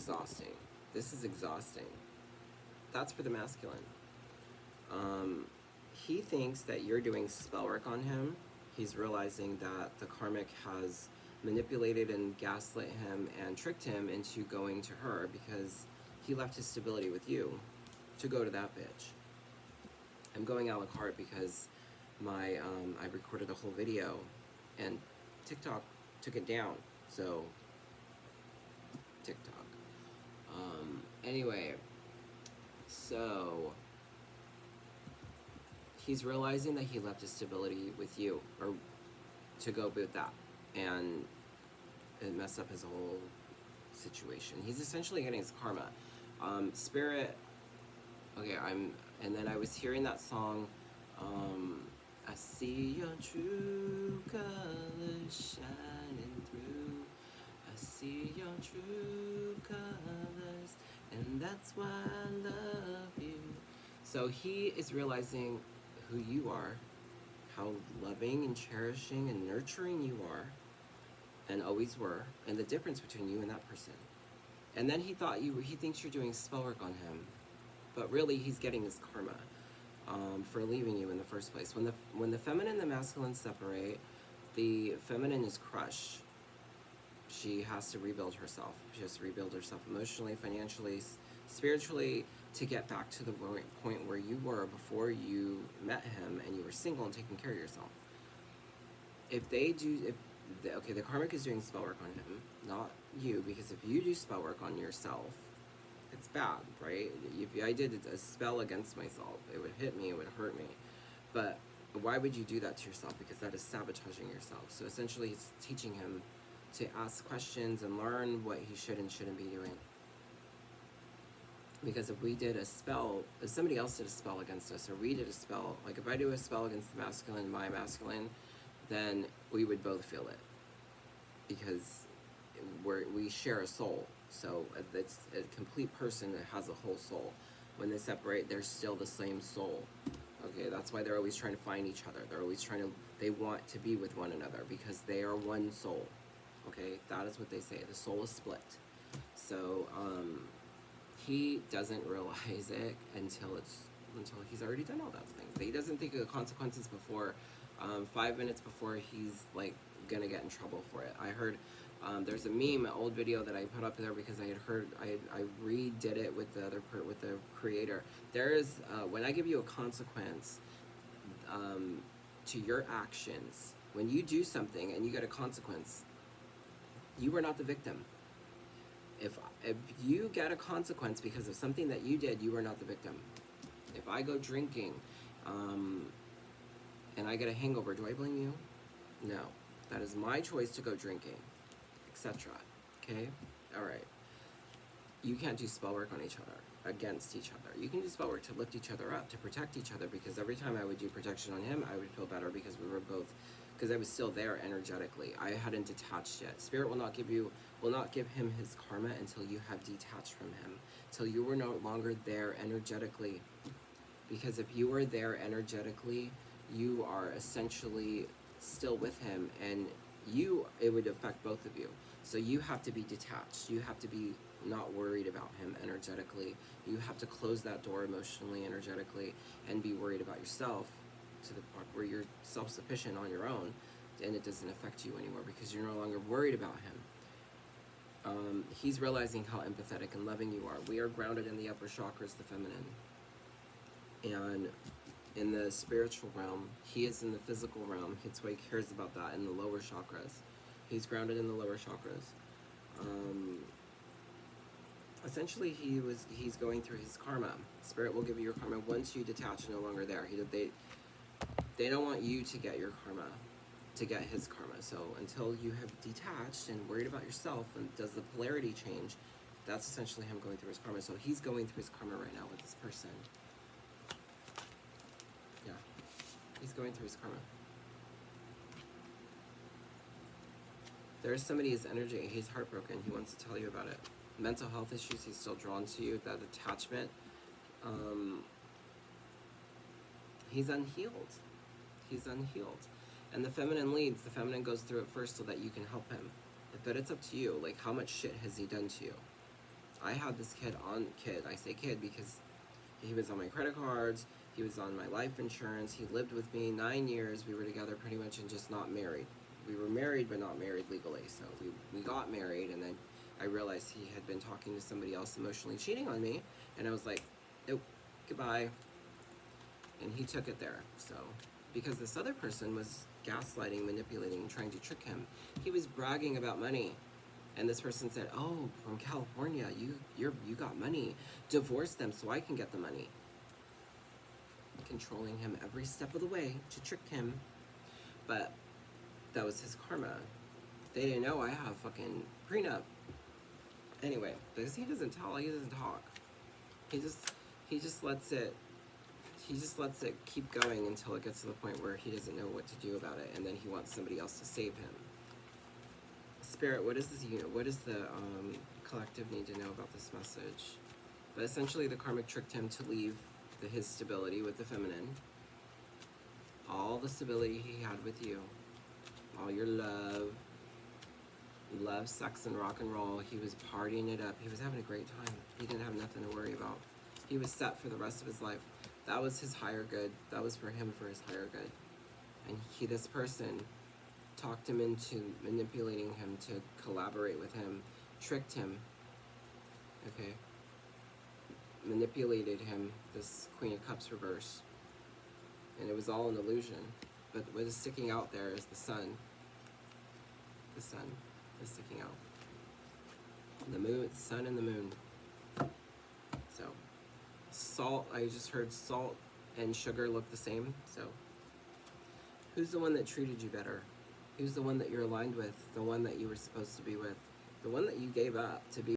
exhausting. This is exhausting. That's for the masculine. He thinks that you're doing spell work on him. He's realizing that the karmic has manipulated and gaslit him and tricked him into going to her because he left his stability with you to go to that bitch. I'm going Alacarte because my I recorded a whole video and TikTok took it down. So TikTok. Anyway, so he's realizing that he left his stability with you, or to go with that, and it messed up his whole situation. He's essentially getting his karma. Spirit. Okay, and then I was hearing that song. I see your true colors shining through. I see your true colors, and that's why I love you. So he is realizing who you are, how loving and cherishing and nurturing you are, and always were, and the difference between you and that person. And then he thinks you're doing spell work on him, but really he's getting his karma for leaving you in the first place. When the feminine and the masculine separate, the feminine is crushed. She has to rebuild herself. She has to rebuild herself emotionally, financially, spiritually, to get back to the point where you were before you met him and you were single and taking care of yourself. Okay, the karmic is doing spell work on him, not you, because if you do spell work on yourself, it's bad, right? If I did a spell against myself, it would hit me, it would hurt me. But why would you do that to yourself? Because that is sabotaging yourself. So essentially, it's teaching him to ask questions and learn what he should and shouldn't be doing. Because if we did a spell, if somebody else did a spell against us, or we did a spell, like if I do a spell against the masculine, my masculine, then we would both feel it. Because we share a soul. So it's a complete person that has a whole soul. When they separate, they're still the same soul. Okay, that's why they're always trying to find each other. They want to be with one another because they are one soul. Okay, that is what they say. The soul is split. So he doesn't realize it until he's already done all those things. He doesn't think of the consequences before 5 minutes before he's like gonna get in trouble for it. I heard there's a meme, an old video that I put up there because I had heard I redid it with the with the creator. There is when I give you a consequence to your actions, when you do something and you get a consequence, you are not the victim. If you get a consequence because of something that you did, you are not the victim. If I go drinking and I get a hangover, do I blame you? No. That is my choice to go drinking, etc. Okay? Alright. You can't do spell work on each other, against each other. You can do spell work to lift each other up, to protect each other, because every time I would do protection on him, I would feel better because we were both, because I was still there energetically. I hadn't detached yet. Spirit will not give him his karma until you have detached from him, till you were no longer there energetically. Because if you were there energetically, you are essentially still with him, and it would affect both of you. So you have to be detached. You have to be not worried about him energetically. You have to close that door emotionally, energetically, and be worried about yourself to the point where you're self-sufficient on your own, and it doesn't affect you anymore because you're no longer worried about him. He's realizing how empathetic and loving you are. We are grounded in the upper chakras, the feminine. And in the spiritual realm, he is in the physical realm. That's why he cares about that in the lower chakras. He's grounded in the lower chakras. Essentially, he's going through his karma. Spirit will give you your karma once you detach, no longer there. They don't want you to get your karma, to get his karma. So until you have detached and worried about yourself, and does the polarity change, that's essentially him going through his karma. So he's going through his karma right now with this person. Yeah, he's going through his karma. There's somebody, his energy, he's heartbroken, he wants to tell you about it. Mental health issues, he's still drawn to you, that attachment. He's unhealed. He's unhealed. And the feminine leads, the feminine goes through it first so that you can help him. But it's up to you, like how much shit has he done to you? I had this I say kid because he was on my credit cards, he was on my life insurance, he lived with me 9 years, we were together pretty much and just not married. We were married but not married legally, so we got married, and then I realized he had been talking to somebody else, emotionally cheating on me, and I was like, nope, goodbye. And he took it there, so, because this other person was gaslighting, manipulating, trying to trick him. He was bragging about money. And this person said, oh, from California, you got money. Divorce them so I can get the money. Controlling him every step of the way to trick him. But that was his karma. They didn't know I have fucking prenup. Anyway, because he doesn't tell, he doesn't talk. He just lets it keep going until it gets to the point where he doesn't know what to do about it, and then he wants somebody else to save him. Spirit, what is this unit? What does the collective need to know about this message? But essentially, the karmic tricked him to leave his stability with the feminine. All the stability he had with you. All your love, sex, and rock and roll. He was partying it up. He was having a great time. He didn't have nothing to worry about. He was set for the rest of his life. That was his higher good. That was for him, for his higher good. And this person talked him into manipulating him to collaborate with him, tricked him, okay, manipulated him, this Queen of Cups reverse, and it was all an illusion. But what is sticking out there is the sun. The sun is sticking out. The moon, the sun and the moon. So, salt, I just heard salt and sugar look the same, so who's the one that treated you better? Who's the one that you're aligned with? The one that you were supposed to be with? The one that you gave up to be